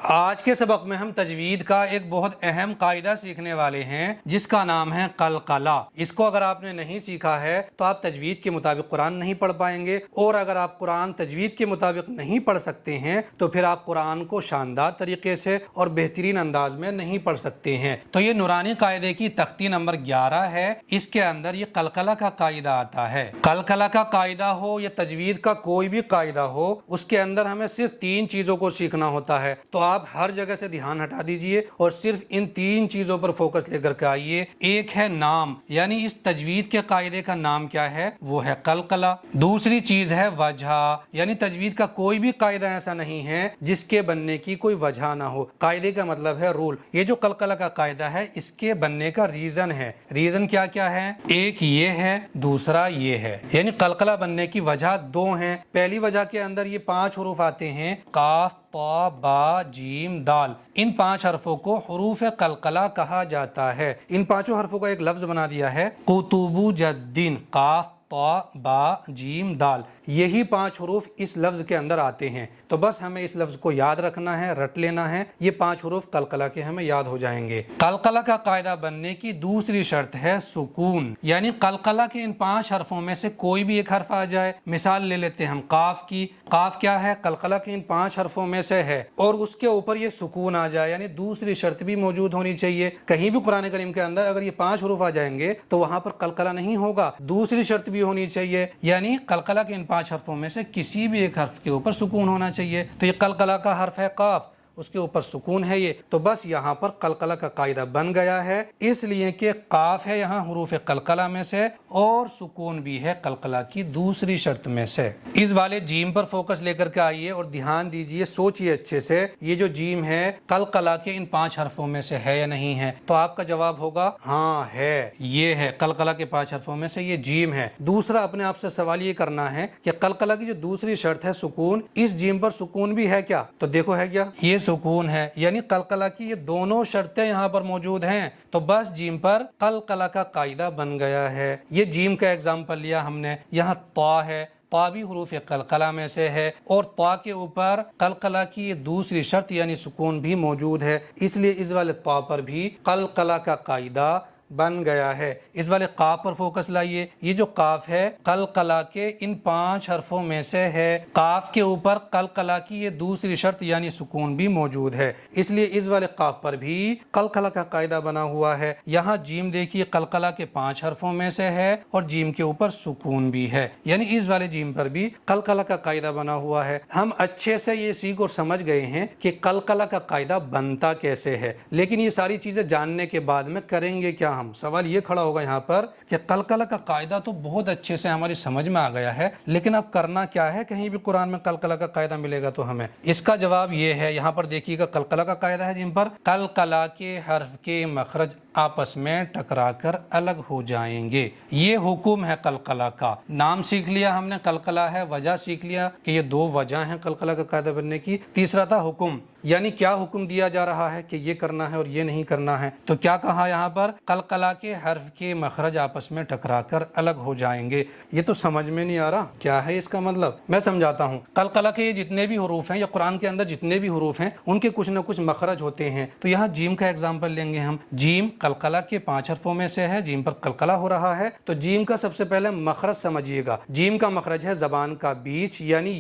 آج کے سبق میں ہم تجوید کا ایک بہت اہم قاعدہ سیکھنے والے ہیں جس کا نام ہے قلقلہ۔ اس کو اگر آپ نے نہیں سیکھا ہے تو آپ تجوید کے مطابق قرآن نہیں پڑھ پائیں گے، اور اگر آپ قرآن تجوید کے مطابق نہیں پڑھ سکتے ہیں تو پھر آپ قرآن کو شاندار طریقے سے اور بہترین انداز میں نہیں پڑھ سکتے ہیں۔ تو یہ نورانی قاعدے کی تختی نمبر 11 ہے، اس کے اندر یہ قلقلہ کا قاعدہ آتا ہے۔ قلقلہ کا قاعدہ ہو یا تجوید کا کوئی بھی قاعدہ ہو، اس کے اندر ہمیں صرف 3 چیزوں کو سیکھنا ہوتا ہے۔ تو آپ ہر جگہ سے دھیان ہٹا دیجئے اور صرف ان 3 چیزوں پر فوکس لے کر کے آئیے۔ ایک ہے نام، یعنی اس تجوید کے قاعدے کا نام کیا ہے، وہ ہے قلقلہ۔ دوسری چیز ہے وجہ، یعنی تجوید کا کوئی بھی قاعدہ ایسا نہیں ہے جس کے بننے کی کوئی وجہ نہ ہو۔ قاعدے کا مطلب ہے رول۔ یہ جو قلقلہ کا قاعدہ ہے اس کے بننے کا ریزن ہے۔ ریزن کیا کیا ہے؟ ایک یہ ہے، دوسرا یہ ہے، یعنی قلقلہ بننے کی وجہ 2 ہیں۔ پہلی وجہ کے اندر یہ 5 حروف آتے ہیں، قاف، طا، با، جیم، دال۔ ان 5 حرفوں کو حروف قلقلہ کہا جاتا ہے۔ ان 5 حرفوں کا ایک لفظ بنا دیا ہے، قطب جدین، قاف، طا، با، جیم، دال۔ یہی 5 حروف اس لفظ کے اندر آتے ہیں۔ تو بس ہمیں اس لفظ کو یاد رکھنا ہے، رٹ لینا ہے۔ یہ 5 حروف قلقلہ کے ہمیں یاد ہو جائیں گے۔ قلقلہ کا قاعدہ بننے کی دوسری شرط ہے سکون، یعنی قلقلہ کے ان 5 حرفوں میں سے کوئی بھی ایک حرف آ جائے۔ مثال لے لیتے ہیں ہم قاف کی۔ قاف کیا ہے؟ قلقلہ کے ان 5 حرفوں میں سے ہے، اور اس کے اوپر یہ سکون آ جائے، یعنی دوسری شرط بھی موجود ہونی چاہیے۔ کہیں بھی قرآن کریم کے اندر اگر یہ 5 حروف آ جائیں گے تو وہاں پر قلقلہ نہیں ہوگا، دوسری شرط بھی ہونی چاہیے، یعنی قلقلہ کے ان 5 حرفوں میں سے کسی بھی ایک حرف کے اوپر سکون ہونا چاہیے۔ تو یہ قلقلہ کا حرف ہے قاف، اس کے اوپر سکون ہے یہ، تو بس یہاں پر قلقلہ کا قاعدہ بن گیا ہے، اس لیے کہ قاف ہے یہاں حروف قلقلہ میں سے اور سکون بھی ہے قلقلہ کی دوسری شرط میں سے۔ اس والے جیم پر فوکس لے کر کے آئیے اور دھیان دیجئے، سوچئے اچھے سے، یہ جو جیم ہے قلقلہ کے ان 5 حرفوں میں سے ہے یا نہیں ہے؟ تو آپ کا جواب ہوگا ہاں ہے، یہ ہے قلقلہ کے 5 حرفوں میں سے یہ جیم ہے۔ دوسرا اپنے آپ سے سوال یہ کرنا ہے کہ قلقلہ کی جو دوسری شرط ہے سکون، اس جیم پر سکون بھی ہے کیا؟ تو دیکھو ہے کیا، یہ سکون ہے، یعنی قلقلہ کی یہ دونوں شرطیں یہاں پر موجود ہیں، تو بس جیم پر قلقلہ کا قاعدہ بن گیا ہے۔ یہ جیم کا ایگزامپل لیا ہم نے، یہاں طا ہے، طا بھی حروف قلقلہ میں سے ہے، اور طا کے اوپر قلقلہ کی یہ دوسری شرط یعنی سکون بھی موجود ہے، اس لیے اس والے طا پر بھی قلقلہ کا قاعدہ بن گیا ہے۔ اس والے قاف پر فوکس لائیے، یہ جو قاف ہے قلقلہ کے ان 5 حرفوں میں سے ہے، قاف کے اوپر قلقلہ کی یہ دوسری شرط یعنی سکون بھی موجود ہے، اس لیے اس والے قاف پر بھی قلقلہ کا قاعدہ بنا ہوا ہے۔ یہاں جیم دیکھیے قلقلہ کے 5 حرفوں میں سے ہے اور جیم کے اوپر سکون بھی ہے، یعنی اس والے جیم پر بھی قلقلہ کا قاعدہ بنا ہوا ہے۔ ہم اچھے سے یہ سیکھ اور سمجھ گئے ہیں کہ قلقلہ کا قاعدہ بنتا کیسے ہے، لیکن یہ ساری چیزیں جاننے کے بعد میں کریں گے کیا ہم؟ سوال یہ کھڑا ہوگا یہاں پر کہ قلقلہ کا قاعدہ تو بہت اچھے سے ہماری سمجھ میں آ گیا ہے، لیکن اب کرنا کیا ہے؟ کہیں بھی قرآن میں قلقلہ کا قاعدہ ملے گا تو ہمیں اس کا جواب یہ ہے، یہاں پر دیکھیے گا قلقلہ کا قاعدہ ہے جن پر قلقلہ کے حرف کے مخرج آپس میں ٹکرا کر الگ ہو جائیں گے۔ یہ حکم ہے قلقلہ کا۔ نام سیکھ لیا ہم نے قلقلہ ہے، وجہ سیکھ لیا کہ یہ 2 وجہ ہیں قلقلہ کا قاعدہ بننے کی۔ تیسرا تھا حکم، یعنی کیا حکم دیا جا رہا ہے کہ یہ کرنا ہے اور یہ نہیں کرنا ہے۔ تو کیا کہا یہاں پر؟ قلقلہ کے حرف کے مخرج آپس میں ٹکرا کر الگ ہو جائیں گے۔ یہ تو سمجھ میں نہیں آ رہا، کیا ہے اس کا مطلب؟ میں سمجھاتا ہوں۔ قلقلہ کے جتنے بھی حروف ہیں یا قرآن کے اندر جتنے بھی حروف ہیں ان کے کچھ نہ کچھ مخرج ہوتے ہیں، تو یہاں جیم کا ایگزامپل لیں گے ہم۔ جیم قلقلہ کے 5 حرفوں میں سے ہے، جیم پر قلقلہ ہو رہا ہے، تو جیم کا سب سے پہلے مخرج سمجھیے گا۔ جیم کا مخرج ہے زبان کا بیچ، یعنی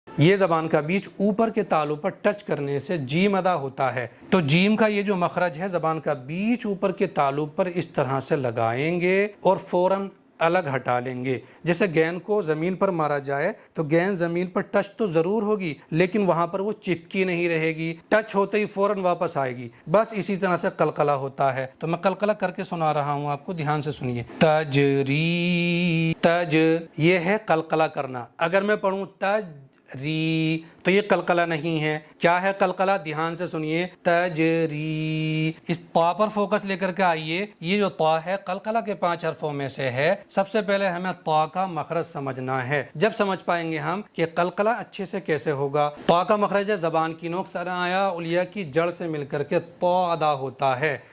یہ زبان کا بیچ اوپر کے تالو پر ٹچ کرنے سے جیم ادا ہوتا ہے، تو جیم کا یہ جو مخرج ہے زبان کا بیچ اوپر کے تالو پر اس طرح سے لگائیں گے اور فوراً الگ ہٹا لیں گے۔ جیسے گیند کو زمین پر مارا جائے تو گیند زمین پر ٹچ تو ضرور ہوگی لیکن وہاں پر وہ چپکی نہیں رہے گی، ٹچ ہوتے ہی فوراً واپس آئے گی۔ بس اسی طرح سے قلقلہ ہوتا ہے، تو میں قلقلہ کر کے سنا رہا ہوں آپ کو، دھیان سے سنیے۔ تجری، تج یہ ہے قلقلہ کرنا۔ اگر میں پڑھوں ری تو یہ قلقلہ نہیں ہے، کیا ہے قلقلہ؟ دھیان سے سنیے، تجری۔ اس طا پر فوکس لے کر کے آئیے، یہ جو طا ہے قلقلہ کے 5 حرفوں میں سے ہے۔ سب سے پہلے ہمیں طا کا مخرج سمجھنا ہے، جب سمجھ پائیں گے ہم کہ قلقلہ اچھے سے کیسے ہوگا۔ طا کا مخرج ہے زبان کی نوک ثنایا الیاء کی جڑ سے مل کر کے طا ادا ہوتا ہے،